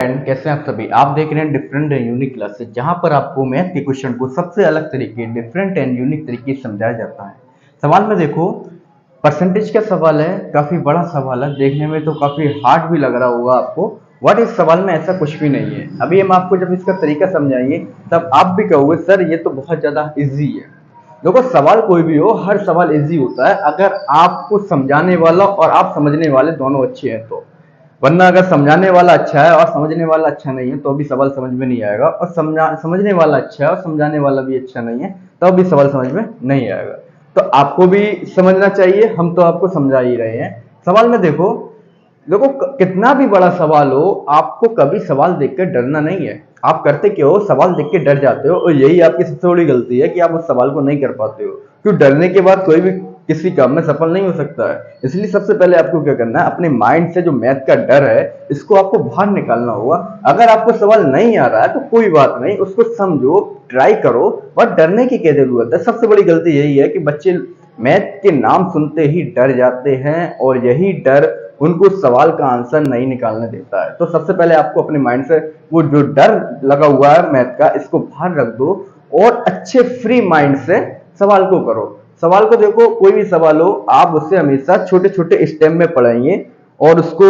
Friend, कैसे हैं आप सभी। आप देख रहे हैं डिफरेंट एंड यूनिक क्लासेस, जहां पर आपको मैथ के क्वेश्चन को सबसे अलग तरीके, डिफरेंट एंड यूनिक तरीके से समझाया जाता है। सवाल में देखो, परसेंटेज का सवाल है, काफी बड़ा सवाल है, देखने में तो काफी हार्ड भी लग रहा होगा आपको। बट इस सवाल में ऐसा कुछ भी नहीं है। अभी हम आपको जब इसका तरीका समझाएंगे तब आप भी कहोगे सर ये तो बहुत ज्यादा इजी है। देखो, सवाल कोई भी हो, हर सवाल इजी होता है अगर आपको समझाने वाला और आप समझने वाले दोनों अच्छे हैं तो। वरना अगर समझाने वाला अच्छा है और समझने वाला अच्छा नहीं है तो भी सवाल समझ में नहीं आएगा, और समझने वाला अच्छा है और समझाने वाला भी अच्छा नहीं है तो भी सवाल समझ में नहीं आएगा। तो आपको भी समझना चाहिए, हम तो आपको समझा ही रहे हैं। सवाल में देखो, देखो कितना भी बड़ा सवाल हो, आपको कभी सवाल देख कर डरना नहीं है। आप करते क्या हो, सवाल देख के डर जाते हो, और यही आपकी सबसे बड़ी गलती है कि आप उस सवाल को नहीं कर पाते हो। क्यों? डरने के बाद कोई भी किसी काम में सफल नहीं हो सकता है। इसलिए सबसे पहले आपको क्या करना है, अपने माइंड से जो मैथ का डर है इसको आपको बाहर निकालना होगा। अगर आपको सवाल नहीं आ रहा है तो कोई बात नहीं, उसको समझो, ट्राई करो, बट डरने की क्या जरूरत है। सबसे बड़ी गलती यही है कि बच्चे मैथ के नाम सुनते ही डर जाते हैं, और यही डर उनको सवाल का आंसर नहीं निकालने देता है। तो सबसे पहले आपको अपने माइंड से वो जो डर लगा हुआ है मैथ का, इसको बाहर रख दो और अच्छे फ्री माइंड से सवाल को करो। सवाल को देखो, कोई भी सवाल हो, आप उससे हमेशा छोटे छोटे स्टेप में पढ़ेंगे और उसको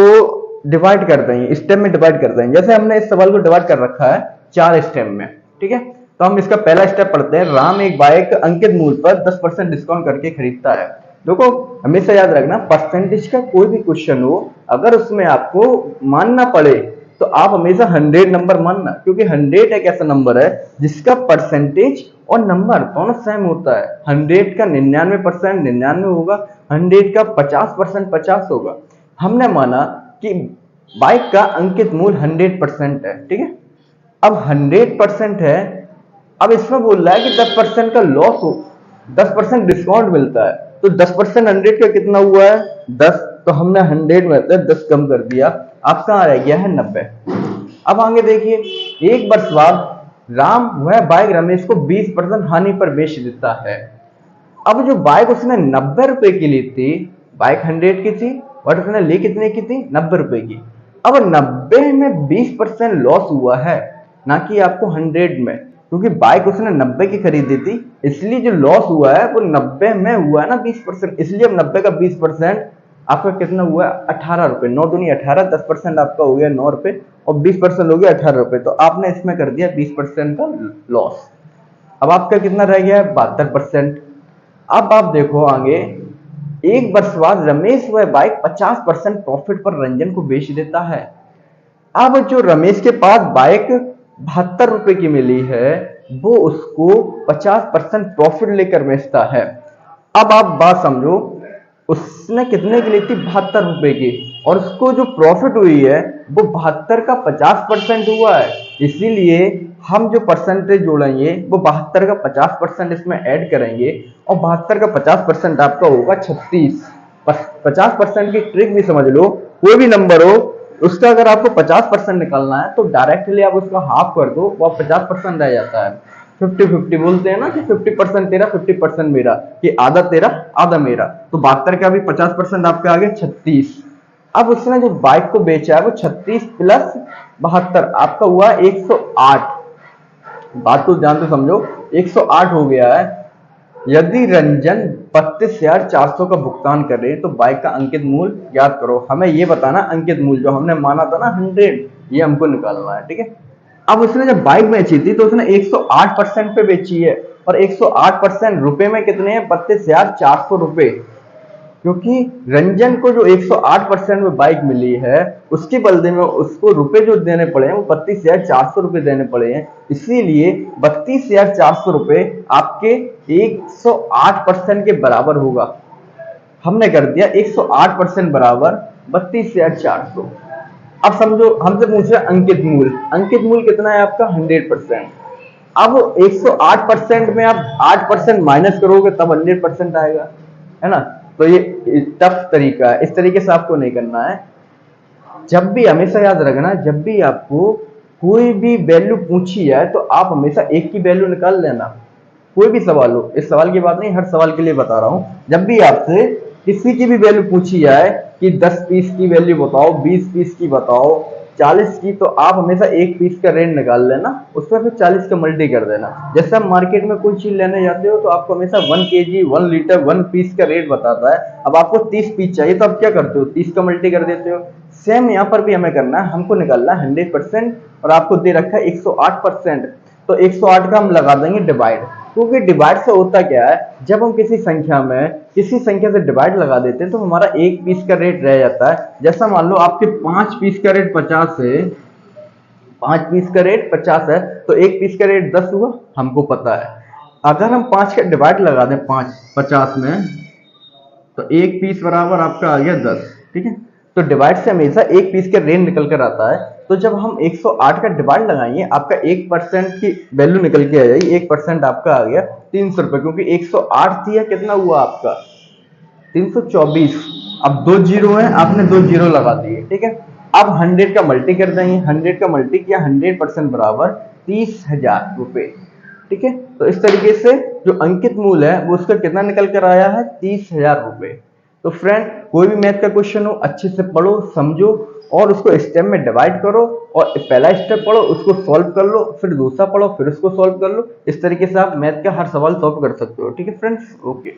डिवाइड कर देंगे, स्टेप में डिवाइड कर देंगे। जैसे हमने इस सवाल को डिवाइड कर रखा है 4 स्टेप में, ठीक है। तो हम इसका पहला स्टेप पढ़ते हैं। राम एक बाइक अंकित मूल्य पर 10% डिस्काउंट करके खरीदता है। देखो, हमेशा याद रखना, परसेंटेज का कोई भी क्वेश्चन हो, अगर उसमें आपको मानना पड़े तो आप हमेशा 100 नंबर मानना, क्योंकि 100 एक ऐसा नंबर है जिसका परसेंटेज और नंबर दोनों सेम होता है। 100 का 99% 99 होगा, 100 का 50% 50 होगा। हमने माना कि बाइक का अंकित मूल्य 100% है, ठीक है। अब 100% है, अब इसमें बोल रहा है कि 10% का लॉस हो, 10% डिस्काउंट मिलता है, तो 10% 100 का कितना हुआ है? 10। तो हमने 100 में से 10 कम कर दिया, अब कहाँ रह गया है? 90। अब आगे देखिए, एक वर्ष बाद राम वह बाइक रमेश को 20% हानि पर बेच देता है। अब जो बाइक उसने 90 रुपए की ली थी, बाइक 100 की थी, बट उसने ली कितने की थी? 90 रुपए की। अब 90 में 20% लॉस हुआ है, ना कि आपको 100 में, क्योंकि बाइक उसने 90 की खरीदी थी, इसलिए जो लॉस हुआ है वो 90 में हुआ है ना, 20%। इसलिए अब 90 का 20% आपका कितना हुआ है? 18 रुपए। 9 दूनी 18, 10% आपका हो गया 9 रुपए, और 20% हो गया 18 रुपए। तो आपने इसमें कर दिया 20% का लॉस। अब आपका कितना रह गया है? 72%। अब आप देखो आगे, एक वर्ष बाद रमेश वह बाइक 50% प्रॉफिट पर रंजन को बेच देता है। अब जो रमेश के पास बाइक 72 रुपए की मिली है, वो उसको 50% प्रॉफिट लेकर बेचता है। अब आप बात समझो, उसने कितने की ली थी? 72 रुपए की, और उसको जो प्रॉफिट हुई है वो 72 का 50% हुआ है। इसीलिए हम जो परसेंटेज जोड़ेंगे वो 72 का 50% इसमें ऐड करेंगे, और 72 का 50% आपका होगा 36। 50% की ट्रिक भी समझ लो, कोई भी नंबर हो उसका अगर आपको 50% निकालना है तो डायरेक्टली आप उसका हाफ कर दो, वो 50% रह जाता है। 50-50 बोलते हैं ना, कि 50% तेरा 50% मेरा, कि आधा तेरा आधा मेरा। तो 72 का भी 50% आपके आगे 36। अब उसने जो बाइक को बेचा है वो 36 प्लस 72 आपका हुआ 108। बात तो ध्यान से समझो, 108 हो गया है। यदि रंजन 32,400 का भुगतान करे तो बाइक का अंकित मूल्य ज्ञात करो। हमें ये बताना अंकित मूल्य, जो हमने माना था ना 100, ये हमको निकालना है, ठीक है। अब उसने जब बाइक बेची थी तो उसने 108% पे बेची है, और 108% रुपए में कितने हैं? 32,400 रुपए। क्योंकि रंजन को जो 108% में बाइक मिली है, उसके बदले में उसको रुपए जो देने पड़े हैं वो 32,400 रुपए देने पड़े हैं। इसीलिए 32,400 रुपए आपके 108% के बराबर होगा। हमने कर दिया 108% बराबर 32,400। अब समझो, हमसे पूछ रहे अंकित मूल्य। अंकित मूल्य कितना है आपका? 100%। अब 108% में आप 8% माइनस करोगे तब 100% आएगा, है ना। तो ये टफ तरीका है, इस तरीके से आपको नहीं करना है। जब भी हमेशा याद रखना, जब भी आपको कोई भी वैल्यू पूछी जाए तो आप हमेशा एक की वैल्यू निकाल लेना। कोई भी सवाल हो, इस सवाल की बात नहीं, हर सवाल के लिए बता रहा हूं। जब भी आपसे किसी की भी वैल्यू पूछी जाए कि 10 पीस की वैल्यू बताओ, 20 पीस की बताओ, 40 की, तो आप हमेशा एक पीस का रेट निकाल लेना, उसमें फिर 40 का मल्टी कर देना। जैसे आप मार्केट में कोई चीज लेने जाते हो तो आपको हमेशा 1 kg 1 लीटर 1 पीस का रेट बताता है। अब आपको 30 पीस चाहिए तो आप क्या करते हो, 30 का मल्टी कर देते हो। सेम यहाँ पर भी हमें करना है, हमको निकालना है 100% और आपको दे रखा है 108%। तो 108 का हम लगा देंगे डिवाइड, क्योंकि डिवाइड से होता क्या है, जब हम किसी संख्या से डिवाइड लगा देते हैं तो हमारा एक पीस का रेट रह जाता है। जैसा मान लो आपके 5 पीस का रेट 50 है, 5 पीस का रेट 50 है, तो एक पीस का रेट 10 हुआ, हमको पता है। अगर हम 5 का डिवाइड लगा दें 50 में, तो एक पीस बराबर आपका आ गया 10। ठीक है, तो डिवाइड से हमेशा एक पीस का रेट निकल कर आता है। तो जब हम 108 का डिवाइड लगाएंगे, आपका 1% की वैल्यू निकल के आ जाएगी। 1% आपका आ गया 300 रुपए, क्योंकि 108 थी, या कितना हुआ आपका 324। अब 2 जीरो है, आपने 2 जीरो लगा दिए। ठीक है, अब 100 का मल्टी कर देंगे, 100 का मल्टी किया, 100% बराबर 30,000 रुपए। ठीक है, तो इस तरीके से जो अंकित मूल है वो उसका कितना निकल कर आया है, 30,000 रुपए। तो फ्रेंड, कोई भी मैथ का क्वेश्चन हो, अच्छे से पढ़ो, समझो और उसको स्टेप में डिवाइड करो, और पहला स्टेप पढ़ो, उसको सॉल्व कर लो, फिर दूसरा पढ़ो, फिर उसको सॉल्व कर लो। इस तरीके से आप मैथ का हर सवाल सॉल्व कर सकते हो। ठीक है फ्रेंड्स, ओके।